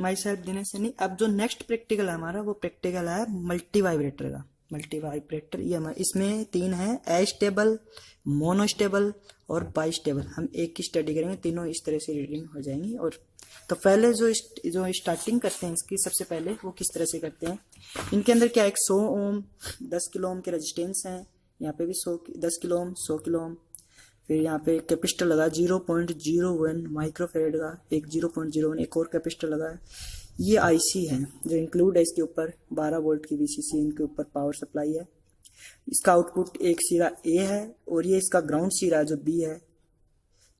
My self Dinesh Saini. अब जो next practical है हमारा, वो प्रैक्टिकल है मल्टी वाइब्रेटर का। मल्टी वाइब्रेटर ये हमारे इसमें तीन है, एस्टेबल, मोनोस्टेबल और बाइस्टेबल। हम एक की स्टडी करेंगे, तीनों इस तरह से रीडिंग हो जाएंगी। और तो पहले जो स्टार्टिंग करते हैं इसकी, सबसे पहले वो किस तरह से करते हैं। इनके अंदर क्या, एक 100 ओम 10 किलो ओम के रेजिस्टेंस हैं, यहाँ पे भी 10 किलो ओम 100 किलो ओम। फिर यहाँ पे कैपेसिटर लगा 0.01 माइक्रोफेरेड का, एक 0.01 एक और कैपेसिटर लगा है। ये आईसी है जो इंक्लूड है इसके ऊपर, 12 वोल्ट की वीसीसी इनके ऊपर पावर सप्लाई है। इसका आउटपुट एक सिरा ए है और ये इसका ग्राउंड सिरा जो बी है।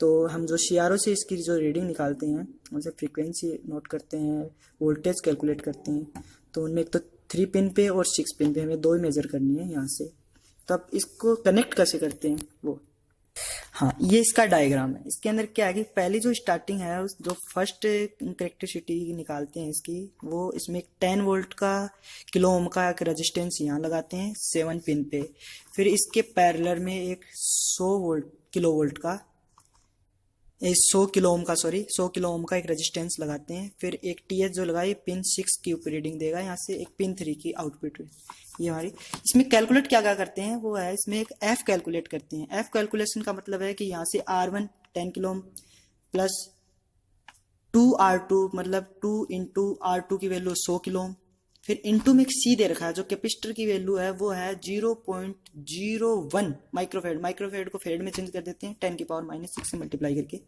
तो हम जो सीआरओ से इसकी जो रीडिंग निकालते हैं, उनसे फ्रीक्वेंसी नोट करते हैं, वोल्टेज कैलकुलेट करते हैं। तो उनमें एक तो 3 पिन पे और 6 पिन पे हमें 2 ही मेजर करनी है यहाँ से। तो अब इसको कनेक्ट कैसे करते हैं वो, हाँ ये इसका डायग्राम है। इसके अंदर क्या है कि पहली जो स्टार्टिंग है, उस जो फर्स्ट कैरेक्टरिस्टिक निकालते हैं इसकी, वो इसमें 10 वोल्ट का किलो ओम का एक रेजिस्टेंस यहाँ लगाते हैं 7 पिन पे। फिर इसके पैरेलल में एक 100 किलो वोल्ट का 100 किलो ओम का 100 किलो ओम का एक रेजिस्टेंस लगाते हैं। फिर एक टीएच जो लगाए पिन 6 की ऊपर रीडिंग देगा, यहाँ से एक पिन 3 की आउटपुट। ये हमारी इसमें कैलकुलेट क्या क्या करते हैं वो है, इसमें एक एफ कैलकुलेट करते हैं। एफ कैलकुलेशन का मतलब है कि यहाँ से R1 10 kilo ohm plus 2R2 मतलब 2 इंटू R2 की वैल्यू 100 किलो ओम। फिर इंटू में एक सी दे रखा है, जो कैपेसिटर की वैल्यू है वो है 0.01 माइक्रोफेड। माइक्रोफेड को फेड में चेंज कर देते हैं 10 की पावर -6 से मल्टीप्लाई करके।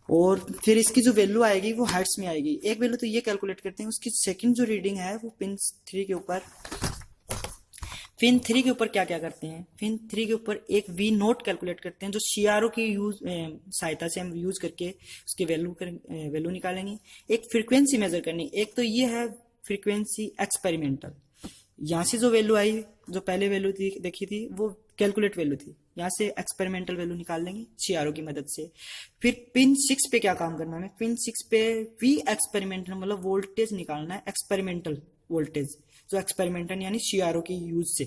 और फिर इसकी जो वैल्यू आएगी वो हर्ट्स में आएगी। एक वैल्यू तो ये कैलकुलेट करते हैं। उसकी सेकंड जो रीडिंग है वो पिन 3 के ऊपर, पिन 3 के ऊपर क्या क्या करते हैं, पिन 3 के ऊपर एक वी नोट कैलकुलेट करते हैं, जो सीआरओ की सहायता से हम यूज करके उसकी वैल्यू निकालेंगे। एक फ्रीक्वेंसी मेजर करनी, एक तो ये है फ्रीक्वेंसी एक्सपेरिमेंटल। यहाँ से जो वैल्यू आई, जो पहले वैल्यू देखी थी वो कैलकुलेट वैल्यू थी, यहाँ से एक्सपेरिमेंटल वैल्यू निकाल लेंगे सीआरओ की मदद से। फिर पिन 6 पे क्या काम करना है, पिन 6 पे वी एक्सपेरिमेंटल मतलब वोल्टेज निकालना है, एक्सपेरिमेंटल वोल्टेज जो एक्सपेरिमेंटल यानी सीआरओ की यूज से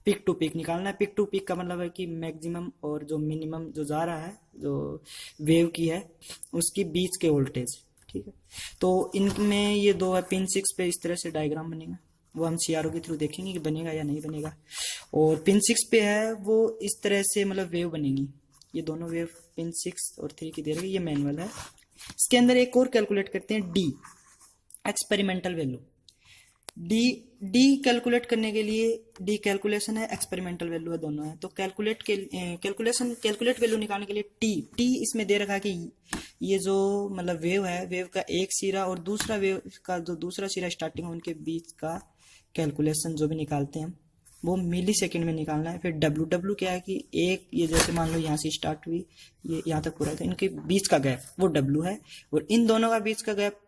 पिक टू पिक निकालना है। पिक टू पिक का मतलब है कि मैक्सिमम और जो मिनिमम जो जा रहा है, जो वेव की है उसकी बीच के वोल्टेज। ठीक है, तो इनमें ये दो है। पिन 6 पे इस तरह से डायग्राम बनेगा, वो हम सीआरओ के थ्रू देखेंगे कि बनेगा या नहीं बनेगा। और पिन 6 पे है वो इस तरह से मतलब वेव बनेगी। ये दोनों वेव पिन 6 और 3 की दे रही है, ये मैनुअल है। इसके अंदर एक और कैलकुलेट करते हैं D experimental value. D calculate करने के लिए, डी कैलकुलेशन है, एक्सपेरिमेंटल वैल्यू है, दोनों है। तो कैलकुलेट वैल्यू निकालने के लिए टी इसमें दे रखा है कि ये जो मतलब वेव है, वेव का एक सिरा और दूसरा वेव का जो दूसरा सिरा स्टार्टिंग है, उनके बीच का कैलकुलेशन जो भी निकालते हैं वो मिली सेकेंड में निकालना है। फिर डब्ल्यू क्या है कि एक ये जैसे मान लो यहाँ से स्टार्ट हुई, ये यहाँ तक पूरा है, तो इनके बीच का गैप वो डब्ल्यू है, और इन दोनों का बीच का गैप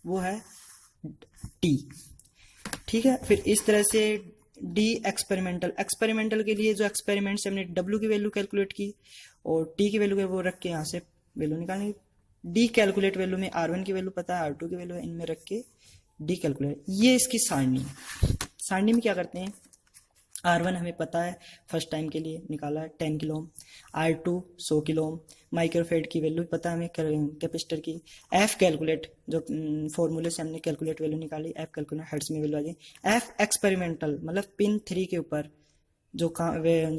वो है टी। ठीक है, फिर इस तरह से डी एक्सपेरिमेंटल के लिए जो एक्सपेरिमेंट से हमने डब्ल्यू की वैल्यू कैलकुलेट की और टी की वैल्यू वो रख के यहाँ से वैल्यू निकालनी। डी कैलकुलेट वैल्यू में R1 की वैल्यू पता है, R2 की वैल्यू है, इनमें रख के डी कैलकुलेट। ये इसकी सारणी है। सारणी में क्या करते हैं, R1 हमें पता है फर्स्ट टाइम के लिए निकाला है 10 kilo ohm, R2 100 kilo ohm, microfarad की वैल्यू पता है हमें कैपेसिटर की। एफ कैलकुलेट जो फॉर्मूले से हमने कैलकुलेट वैल्यू निकाली, एफ कैलकुलेट हर्ट्ज में वैल्यू आ गई। एफ एक्सपेरिमेंटल मतलब पिन 3 के ऊपर जो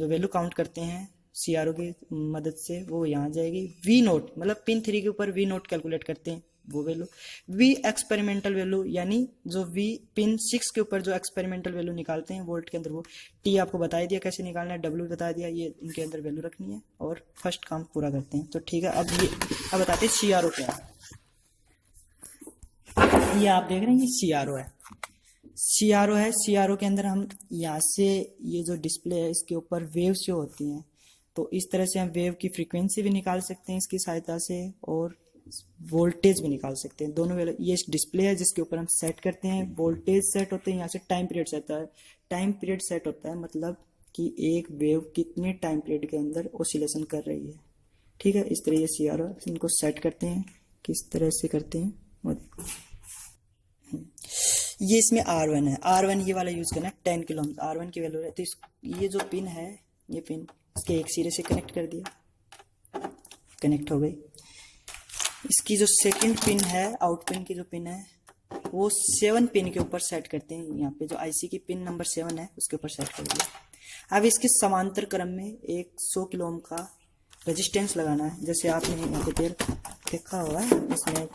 वैल्यू काउंट करते हैं सीआरओ की मदद से वो यहाँ जाएगी। वी नोट मतलब पिन 3 के ऊपर वी नोट कैलकुलेट करते हैं वो वैल्यू। वी एक्सपेरिमेंटल वैल्यू यानी जो वी पिन 6 के ऊपर जो एक्सपेरिमेंटल वैल्यू निकालते हैं वोल्ट के अंदर, वो टी आपको बता दिया कैसे निकालना है, डब्ल्यू बता दिया, ये इनके अंदर वैल्यू रखनी है और फर्स्ट काम पूरा करते हैं। तो ठीक है, अब बताते हैं सीआरओ क्या है। ये आप देख रहे हैं ये सीआरओ है। सीआरओ के अंदर हम यहाँ से ये जो डिस्प्ले है इसके ऊपर वेव्स जो होती हैं, तो इस तरह से हम वेव की फ्रीक्वेंसी भी निकाल सकते हैं इसकी सहायता से और वोल्टेज भी निकाल सकते हैं। दोनों ये डिस्प्ले है जिसके ऊपर हम सेट करते हैं, वोल्टेज सेट होते हैं, यहाँ से टाइम पीरियड सेट होता है। टाइम पीरियड सेट होता है मतलब कि एक वेव कितने टाइम पीरियड के अंदर ऑसिलेशन कर रही है। ठीक है, इस तरह ये सीआरओ इनको सेट करते हैं, किस तरह से करते हैं। ये इसमें R1 है, R1 ये वाला यूज करना है 10 किलो ओम, R1 की वैल्यू है। तो ये जो पिन है, ये पिन इसके एक सिरे से कनेक्ट कर दिया, कनेक्ट हो गई। इसकी जो सेकंड पिन है, आउट पिन की जो पिन है, वो 7 पिन के ऊपर सेट करते हैं। यहाँ पे जो आईसी की पिन नंबर 7 है उसके ऊपर सेट कर दिया। अब इसके समांतर क्रम में एक 100 किलो ओम का रेजिस्टेंस लगाना है। जैसे आपने यहाँ पे देखा होगा इसमें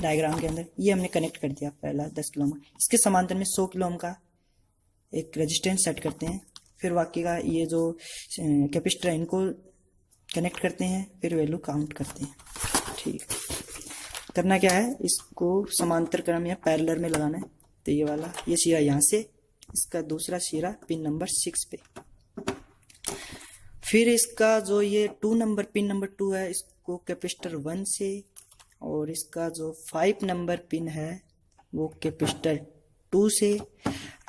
डायग्राम के अंदर, ये हमने कनेक्ट कर दिया पहला 10 किलो ओम। इसके समांतर में 100 किलो ओम का एक रेजिस्टेंस सेट करते हैं। फिर बाकी का ये जो कैपेसिटर है इनको कनेक्ट करते हैं, फिर वैल्यू काउंट करते हैं। ठीक, करना क्या है, इसको समांतर क्रम या पैरेलल में लगाना है। तो ये वाला, ये सिरा यहाँ से, इसका दूसरा सिरा पिन नंबर 6 पे। फिर इसका जो ये 2 नंबर पिन नंबर 2 है, इसको कैपेसिटर 1 से, और इसका जो 5 नंबर पिन है वो कैपेसिटर 2 से।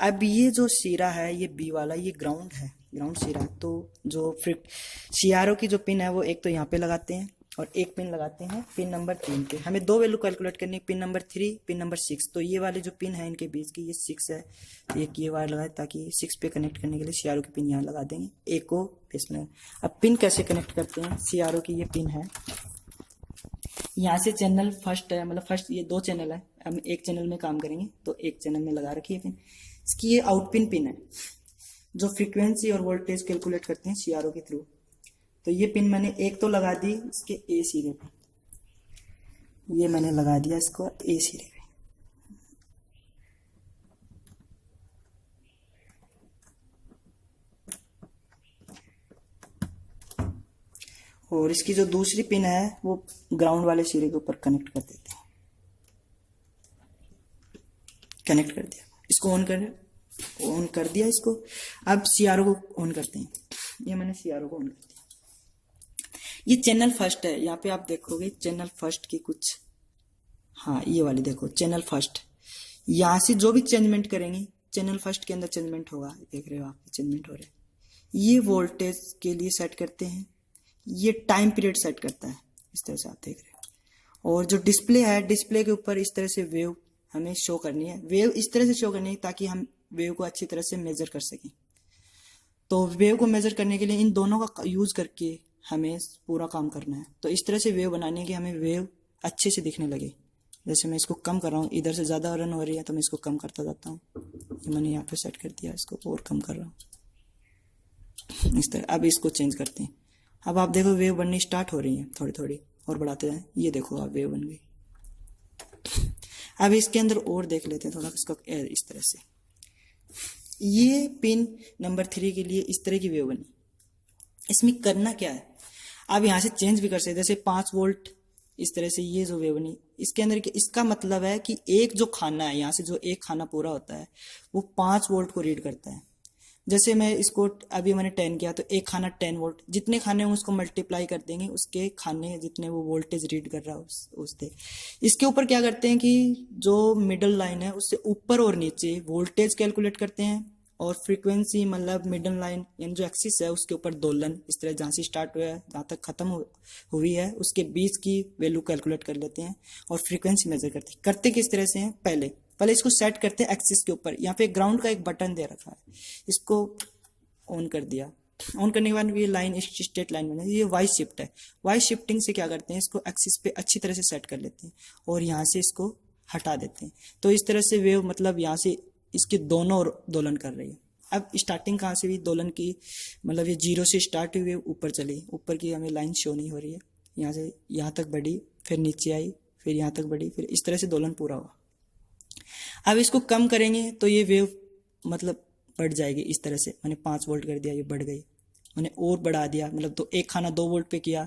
अब ये जो सिरा है, ये बी वाला, ये ग्राउंड है, ग्राउंड सिरा। तो जो फिर सीआरओ की जो पिन है वो एक तो यहाँ पे लगाते हैं और एक पिन लगाते हैं पिन नंबर 3 पे। हमें 2 वैल्यू कैलकुलेट करनी है, पिन नंबर 3, पिन नंबर 6। तो ये वाले जो पिन है इनके बीच की, ये 6 है, तो एक ये वायर लगाए ताकि 6 पे कनेक्ट करने के लिए सीआरओ की पिन यहाँ लगा देंगे, एक को इसमें। अब पिन कैसे कनेक्ट करते हैं, सीआरओ की ये पिन है, यहाँ से चैनल फर्स्ट है, मतलब फर्स्ट ये 2 चैनल है, हम एक चैनल में काम करेंगे तो एक चैनल में लगा रखी है पिन। इसकी ये आउट पिन है जो फ्रीक्वेंसी और वोल्टेज कैलकुलेट करते हैं सीआरओ के थ्रू। तो ये पिन मैंने एक तो लगा दी इसके ए सिरे पे, ये मैंने लगा दिया इसको ए सिरे पे। और इसकी जो दूसरी पिन है वो ग्राउंड वाले सिरे के ऊपर कनेक्ट कर देते हैं। कनेक्ट कर दिया, इसको ऑन कर दिया इसको। अब सीआरओ को ऑन करते हैं, ये मैंने सीआरओ को ऑन कर दिया। ये चैनल फर्स्ट है, यहाँ पे आप देखोगे चैनल फर्स्ट की कुछ, हाँ ये वाली देखो चैनल फर्स्ट। यहाँ से जो भी चेंजमेंट करेंगे चैनल फर्स्ट के अंदर चेंजमेंट होगा, देख रहे हो आप चेंजमेंट हो रहे हैं। ये वोल्टेज के लिए सेट करते हैं, ये टाइम पीरियड सेट करता है, इस तरह से आप देख रहे हो। और जो डिस्प्ले है, डिस्प्ले के ऊपर इस तरह से वेव हमें शो करनी है, वेव इस तरह से शो करनी है ताकि हम वेव को अच्छी तरह से मेजर कर सकें। तो वेव को मेजर करने के लिए इन दोनों का यूज करके हमें पूरा काम करना है। तो इस तरह से वेव बनानी है कि हमें वेव अच्छे से दिखने लगे। जैसे मैं इसको कम कर रहा हूँ, इधर से ज़्यादा रन हो रही है तो मैं इसको कम करता जाता हूँ, ये मैंने यहाँ पे सेट कर दिया, इसको और कम कर रहा हूँ इस तरह। अब इसको चेंज करते हैं, अब आप देखो वेव बननी स्टार्ट हो रही है थोड़ी थोड़ी, और बढ़ाते जाएं, ये देखो आप वेव बन गई। अब इसके अंदर और देख लेते हैं थोड़ा इसको, इस तरह से ये पिन नंबर 3 के लिए इस तरह की वेव बनी। इसमें करना क्या है, आप यहाँ से चेंज भी कर सकते हैं, जैसे 5 वोल्ट इस तरह से ये जो वेव बनी इसके अंदर, इसका मतलब है कि एक जो खाना है, यहाँ से जो एक खाना पूरा होता है वो 5 वोल्ट को रीड करता है। जैसे मैं इसको अभी मैंने 10 किया तो एक खाना 10 वोल्ट, जितने खाने हैं उसको मल्टीप्लाई कर देंगे उसके खाने जितने वो वोल्टेज रीड कर रहा है उससे। इसके ऊपर क्या करते हैं कि जो मिडल लाइन है उससे ऊपर और नीचे वोल्टेज कैलकुलेट करते हैं, और फ्रीक्वेंसी मतलब मिडल लाइन यानी जो एक्सिस है उसके ऊपर दोलन, इस तरह जहाँ से स्टार्ट हुआ है जहाँ तक खत्म हुई है उसके बीच की वैल्यू कैलकुलेट कर लेते हैं और फ्रीक्वेंसी मेजर करते किस तरह से हैं। पहले इसको सेट करते हैं एक्सिस के ऊपर। यहाँ पे ग्राउंड का एक बटन दे रखा है, इसको ऑन कर दिया। ऑन करने के बाद ये लाइन स्ट्रेट लाइन बने, ये वाई शिफ्ट है। वाई शिफ्टिंग से क्या करते हैं, इसको एक्सिस पे अच्छी तरह से सेट कर लेते हैं और यहाँ से इसको हटा देते हैं। तो इस तरह से वेव मतलब यहाँ से इसके दोनों ओर दोलन कर रही है। अब स्टार्टिंग कहाँ से भी दोलन की, मतलब ये 0 से स्टार्ट हुई ऊपर चली, ऊपर की हमें लाइन शो नहीं हो रही है, यहाँ से यहाँ तक बढ़ी, फिर नीचे आई, फिर यहाँ तक बढ़ी, फिर इस तरह से दोलन पूरा हुआ। अब इसको कम करेंगे तो ये वेव मतलब बढ़ जाएगी इस तरह से। मैंने 5 वोल्ट कर दिया, ये बढ़ गई। मैंने और बढ़ा दिया, मतलब तो एक खाना 2 वोल्ट पे किया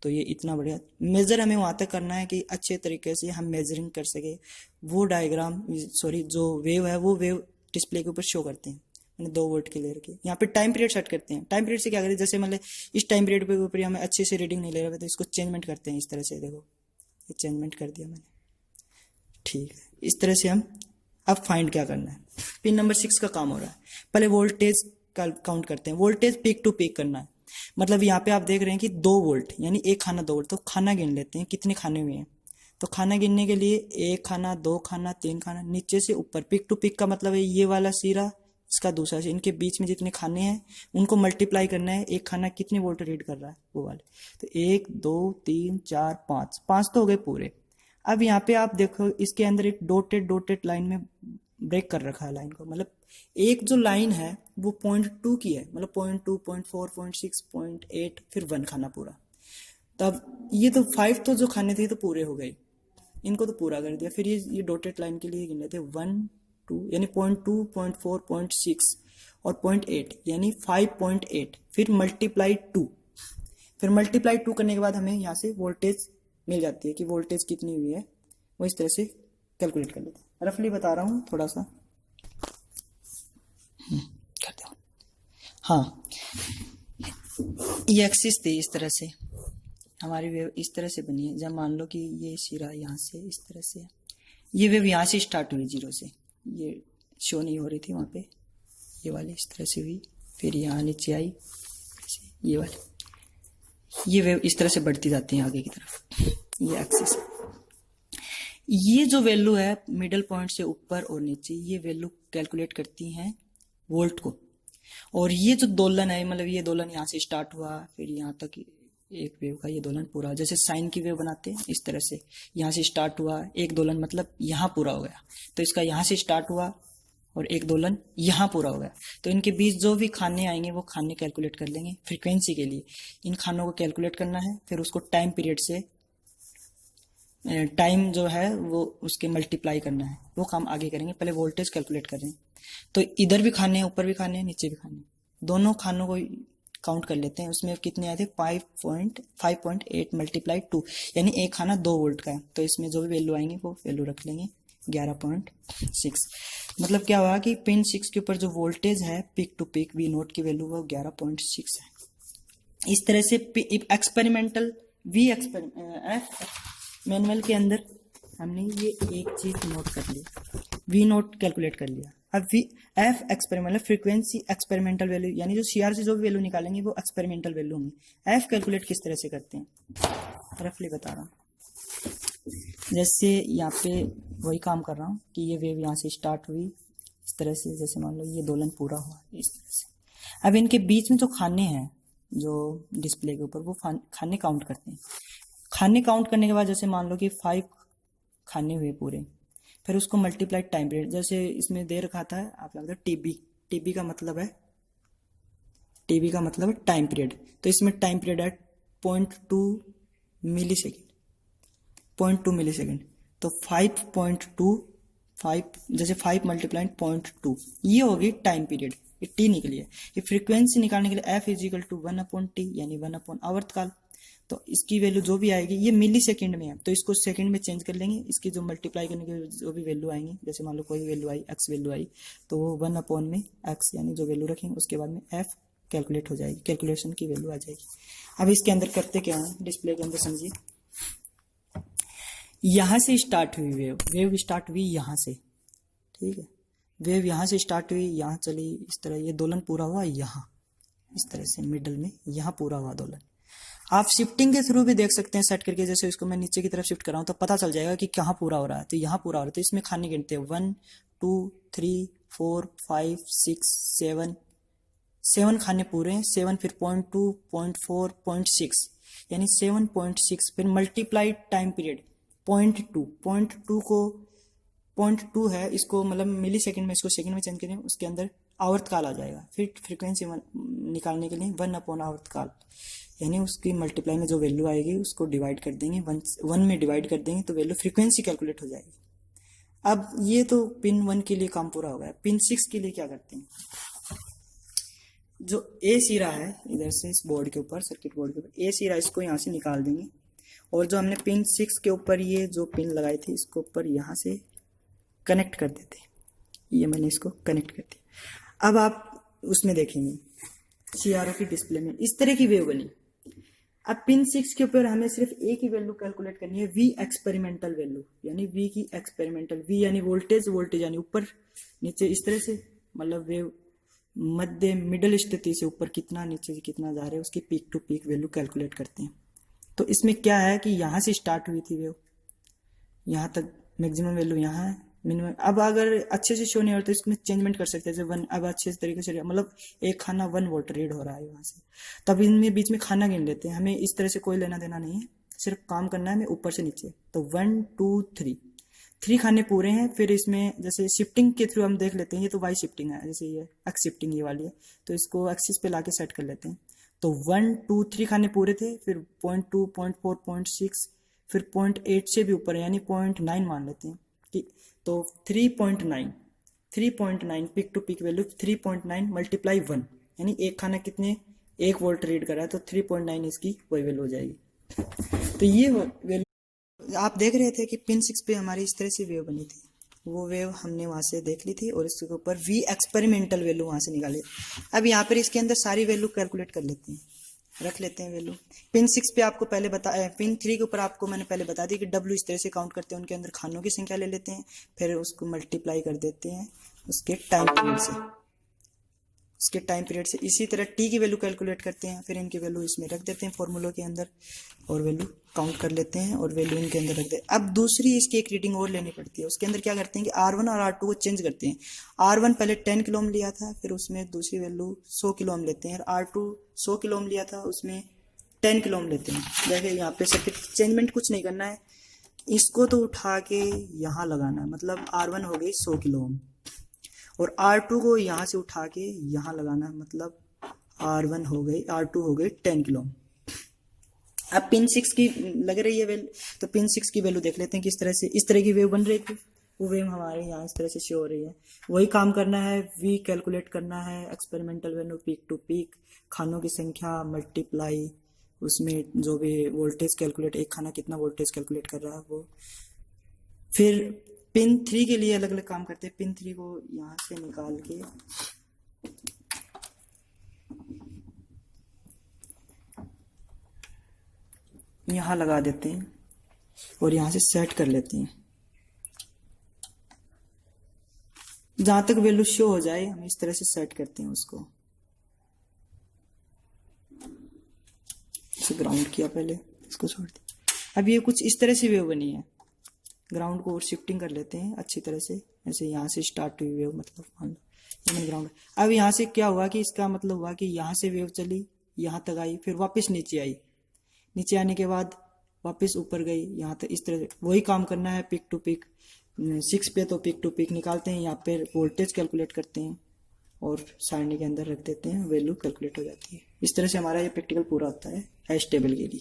तो ये इतना बढ़ गया। मेजर हमें वहाँ तक करना है कि अच्छे तरीके से हम मेजरिंग कर सके। वो डायग्राम जो वेव है वो वेव डिस्प्ले के ऊपर शो करते हैं। मैंने 2 वोल्ट के ले रखी। यहाँ पे टाइम पीरियड सेट करते हैं। टाइम पीरियड से क्या करें, जैसे मतलब इस टाइम पीरियड पे ऊपर हमें अच्छे से रीडिंग नहीं ले रहा तो इसको चेंजमेंट करते हैं इस तरह से। देखो ये चेंजमेंट कर दिया मैंने, ठीक है। इस तरह से हम अब फाइंड क्या करना है, पिन नंबर 6 का काम हो रहा है। पहले वोल्टेज काउंट करते हैं, वोल्टेज पीक टू पीक करना है। मतलब यहाँ पे आप देख रहे हैं कि 2 वोल्ट यानी एक खाना 2 वोल्ट, तो खाना गिन लेते हैं कितने खाने हुए हैं। तो खाना गिनने के लिए 1 खाना 2 खाना 3 खाना, नीचे से ऊपर। पिक टू पिक का मतलब है ये वाला सिरा इसका दूसरा से, इनके बीच में जितने खाने हैं उनको मल्टीप्लाई करना है, एक खाना कितने वोल्ट रीड कर रहा है वो वाले। तो 1 2 3 4 5, 5 तो हो गए पूरे। अब यहाँ पे आप देखो इसके अंदर एक डॉटेड लाइन में ब्रेक कर रखा है लाइन को, मतलब एक जो लाइन है वो 0.2 की है, मतलब 0.2 0.4 0.6 0.8 फिर 1 खाना पूरा। तब ये तो 5 तो जो खाने थे तो पूरे हो गए, इनको तो पूरा कर दिया। फिर ये डॉटेड लाइन के लिए गिन लेते 1 2, यानी 0.2 0.4 0.6 और 0.8 यानी 5.8, फिर मल्टीप्लाई 2। फिर मल्टीप्लाई 2 करने के बाद हमें यहाँ से वोल्टेज मिल जाती है कि वोल्टेज कितनी हुई है, वो इस तरह से कैलकुलेट कर लेते हैं। रफली बता रहा हूँ थोड़ा सा करते हैं। हाँ, ये एक्सिस थी इस तरह से, हमारी वेव इस तरह से बनी है। जब मान लो कि ये सिरा यहाँ से इस तरह से, ये वेव यहाँ से स्टार्ट हुई 0 से, ये शो नहीं हो रही थी वहाँ पे, ये वाली इस तरह से हुई, फिर यहाँ नीचे आई, ये वाली, ये वेव इस तरह से बढ़ती जाती है आगे की तरफ, ये एक्सिस। ये जो वैल्यू है मिडल पॉइंट से ऊपर और नीचे, ये वैल्यू कैलकुलेट करती हैं वोल्ट को। और ये जो दोलन है, मतलब ये दोलन यहाँ से स्टार्ट हुआ फिर यहाँ तक एक वेव का ये दोलन पूरा, जैसे साइन की वेव बनाते हैं इस तरह से, यहाँ से स्टार्ट हुआ एक दोलन, मतलब यहाँ पूरा हो गया, तो इसका यहाँ से स्टार्ट हुआ और एक दोलन यहाँ पूरा हो गया। तो इनके बीच जो भी खाने आएंगे वो खाने कैलकुलेट कर लेंगे फ्रीक्वेंसी के लिए, इन खानों को कैलकुलेट करना है, फिर उसको टाइम पीरियड से, टाइम जो है वो उसके मल्टीप्लाई करना है, वो काम आगे करेंगे। पहले वोल्टेज कैलकुलेट करें, तो इधर भी खाने हैं, ऊपर भी खाने हैं, नीचे भी खाने हैं, दोनों खानों को काउंट कर लेते हैं। उसमें कितने आए थे 5.8 मल्टीप्लाई 2, यानी एक खाना 2 वोल्ट का है, तो इसमें जो भी वैल्यू आएंगे वो वैल्यू रख लेंगे 11.6। मतलब क्या हुआ कि पिन 6 के ऊपर जो वोल्टेज है peak to peak V note की वैल्यू वो 11.6 है। इस तरह से एक्सपेरिमेंटल मैनुअल के अंदर हमने ये एक चीज नोट कर ली, वी नोट कैलकुलेट कर लिया। अब F experimental frequency experimental value, यानी जो सीआर से जो भी वैल्यू निकालेंगे वो एक्सपेरिमेंटल वैल्यू होंगी। एफ कैलकुलेट किस तरह से करते हैं, रफली बता रहा हूँ। जैसे यहाँ पे वही काम कर रहा हूँ कि ये वेव यहाँ से स्टार्ट हुई इस तरह से, जैसे मान लो ये दोलन पूरा हुआ इस तरह से। अब इनके बीच में जो खाने हैं जो डिस्प्ले के ऊपर, वो खाने काउंट करते हैं। खाने काउंट करने के बाद जैसे मान लो कि 5 खाने हुए पूरे, फिर उसको मल्टीप्लाई टाइम पीरियड, जैसे इसमें दे रखा था आप लोग टीबी का मतलब है टाइम पीरियड, तो इसमें टाइम पीरियड है 0.2 मिली सेकेंड, तो 5.2 जैसे 5 मल्टीप्लाई 0.2 ये होगी टाइम पीरियड, ये टी निकली है। ये फ्रीक्वेंसी निकालने के लिए एफ इजिकल टू 1/t यानी 1/ आवर्तकाल, तो इसकी वैल्यू जो भी आएगी ये मिली सेकेंड में है, तो इसको सेकंड में चेंज कर लेंगे। इसकी जो मल्टीप्लाई करने की जो भी वैल्यू आएंगी, जैसे मान लो कोई वैल्यू आई एक्स वैल्यू आई, तो वो 1/ में एक्स यानी जो वैल्यू रखेंगे उसके बाद में एफ कैलकुलेट हो जाएगी, कैलकुलेशन की वैल्यू आ जाएगी। अब इसके अंदर करते क्या है, डिस्प्ले के अंदर समझिए, यहां से स्टार्ट हुई वेव स्टार्ट हुई यहाँ से, ठीक है, वेव यहाँ से स्टार्ट हुई, यहाँ चली इस तरह, ये दोलन पूरा हुआ यहाँ इस तरह से मिडल में, यहाँ पूरा हुआ दोलन। आप शिफ्टिंग के थ्रू भी देख सकते हैं सेट करके, जैसे इसको मैं नीचे की तरफ शिफ्ट कर रहा हूं तो पता चल जाएगा कि कहाँ पूरा हो रहा है, तो यहाँ पूरा हो रहा है। तो इसमें खाने गिनते हैं 1 2 3 4 5 6 7 खाने पूरे हैं, 7 फिर 0.2 0.4 0.6 यानी 7.6, फिर मल्टीप्लाई टाइम पीरियड 0.2 को 0.2 है, इसको मतलब मिली सेकेंड में, इसको सेकेंड में चेंज करें, उसके अंदर आवर्तकाल आ जाएगा। फिर फ्रीक्वेंसी निकालने के लिए 1/ आवर्तकाल, यानी उसकी मल्टीप्लाई में जो वैल्यू आएगी उसको डिवाइड कर देंगे, 1 में डिवाइड कर देंगे तो वैल्यू फ्रीक्वेंसी कैलकुलेट हो जाएगी। अब ये तो पिन 1 के लिए काम पूरा हो गया। पिन 6 के लिए क्या करते हैं, जो ए सिरा है इधर से इस बोर्ड के ऊपर, सर्किट बोर्ड के ऊपर ए सिरा, इसको यहाँ से निकाल देंगे, और जो हमने पिन 6 के ऊपर ये जो पिन लगाई थी इसको ऊपर यहाँ से कनेक्ट कर देते हैं, ये मैंने इसको कनेक्ट कर दिया। अब आप उसमें देखेंगे सीआरओ की डिस्प्ले में इस तरह की वेव बनी। अब पिन 6 के ऊपर हमें सिर्फ एक ही वैल्यू कैलकुलेट करनी है, वी एक्सपेरिमेंटल वैल्यू, यानी वी की एक्सपेरिमेंटल, वी यानी वोल्टेज यानी ऊपर नीचे इस तरह से, मतलब वेव मध्य मिडल स्थिति से ऊपर कितना नीचे से कितना जा रहा है उसकी peak to peak value calculate करते हैं। तो इसमें क्या है कि यहाँ से स्टार्ट हुई थी वेव, यहाँ तक मैक्सिमम वैल्यू यहाँ है, मिनिमम। अब अगर अच्छे से शो नहीं हो रहा तो इसमें चेंजमेंट कर सकते हैं, जैसे वन, अब अच्छे से तरीके से मतलब एक खाना 1 वोल्ट रीड हो रहा है वहां से, तब इनमें बीच में खाना गिन लेते हैं। हमें इस तरह से कोई लेना देना नहीं है, सिर्फ काम करना है हमें ऊपर से नीचे। तो 1 2 3 खाने पूरे हैं। फिर इसमें जैसे शिफ्टिंग के थ्रू हम देख लेते हैं, ये तो वाई शिफ्टिंग है, जैसे ये एक्स शिफ्टिंग ये वाली है, तो इसको एक्सिस पे लाके सेट कर लेते हैं। तो 1 2 3 खाने पूरे थे, फिर 0.2 0.4 0.6, फिर 0.8 से भी ऊपर यानी 0.9 मान लेते हैं कि, तो 3.9 peak to peak value 3.9 multiply 1, यानी एक खाना कितने 1 वोल्ट रीड कर रहा है, तो 3.9 इसकी वही वैल्यू हो जाएगी। तो ये वैल्यू आप देख रहे थे कि पिन 6 पे हमारी इस तरह से वेव बनी थी, वो वेव हमने वहां से देख ली थी और इसके ऊपर वी एक्सपेरिमेंटल वैल्यू वहां से निकाले। अब यहाँ पर इसके अंदर सारी वैल्यू कैलकुलेट कर लेते हैं, रख लेते हैं वैल्यू। पिन 6 पे आपको पहले पिन 3 के ऊपर आपको मैंने पहले बता दी कि डब्ल्यू इस तरह से काउंट करते हैं, उनके अंदर खानों की संख्या ले लेते हैं, फिर उसको मल्टीप्लाई कर देते हैं उसके टाइम पीरियड से, उसके टाइम पीरियड से। इसी तरह टी की वैल्यू कैलकुलेट करते हैं, फिर इनकी वैल्यू इसमें रख देते हैं फॉर्मूलों के अंदर, और वैल्यू काउंट कर लेते हैं और वैल्यू इनके अंदर रख देते हैं। अब दूसरी इसकी एक रीडिंग और लेनी पड़ती है, उसके अंदर क्या करते हैं कि R1 और R2 को चेंज करते हैं। R1 पहले 10 किलो ओम लिया था, फिर उसमें दूसरी वैल्यू 100 किलो ओम लेते हैं, और R2 100 किलो ओम लिया था, उसमें 10 किलो ओम लेते हैं। देखिए यहाँ पे सर्किट चेंजमेंट कुछ नहीं करना है, इसको तो उठा के यहाँ लगाना है, मतलब R1 हो गई 100 किलो ओम, और R2 को यहाँ से उठा के यहाँ लगाना है, मतलब R1 हो गई, R2 हो गई 10 किलो ओम। अब पिन 6 की लग रही है वैल्यू, तो पिन 6 की वैल्यू देख लेते हैं किस तरह से, इस तरह की वेव बन रही थी, वो वेव हमारे यहाँ इस तरह से शो हो रही है। वही काम करना है, वी कैलकुलेट करना है, experimental value peak to peak, खानों की संख्या मल्टीप्लाई उसमें जो भी वोल्टेज कैलकुलेट, एक खाना कितना वोल्टेज कैलकुलेट कर रहा है वो। फिर पिन 3 के लिए अलग अलग काम करते हैं। पिन 3 को यहाँ से निकाल के यहाँ लगा देते हैं और यहाँ से सेट कर लेते हैं। जहां तक वैल्यू शो हो जाए हम इस तरह से सेट करते हैं उसको। ग्राउंड किया पहले, इसको छोड़ दिया। अब ये कुछ इस तरह से वेव बनी है, ग्राउंड को और शिफ्टिंग कर लेते हैं अच्छी तरह से, ऐसे यहाँ से स्टार्ट हुई वेव, मतलब मान लो ग्राउंड। अब यहाँ से क्या हुआ कि इसका मतलब हुआ कि यहाँ से वेव चली, यहाँ तक आई, फिर वापस नीचे आई, नीचे आने के बाद वापस ऊपर गई यहाँ तक, इस तरह से वही काम करना है पिक टू पिक। 6 पे तो पिक टू पिक निकालते हैं, यहाँ पे वोल्टेज कैलकुलेट करते हैं और सारणी के अंदर रख देते हैं, वैल्यू कैलकुलेट हो जाती है। इस तरह से हमारा ये प्रैक्टिकल पूरा होता है एच टेबल के लिए।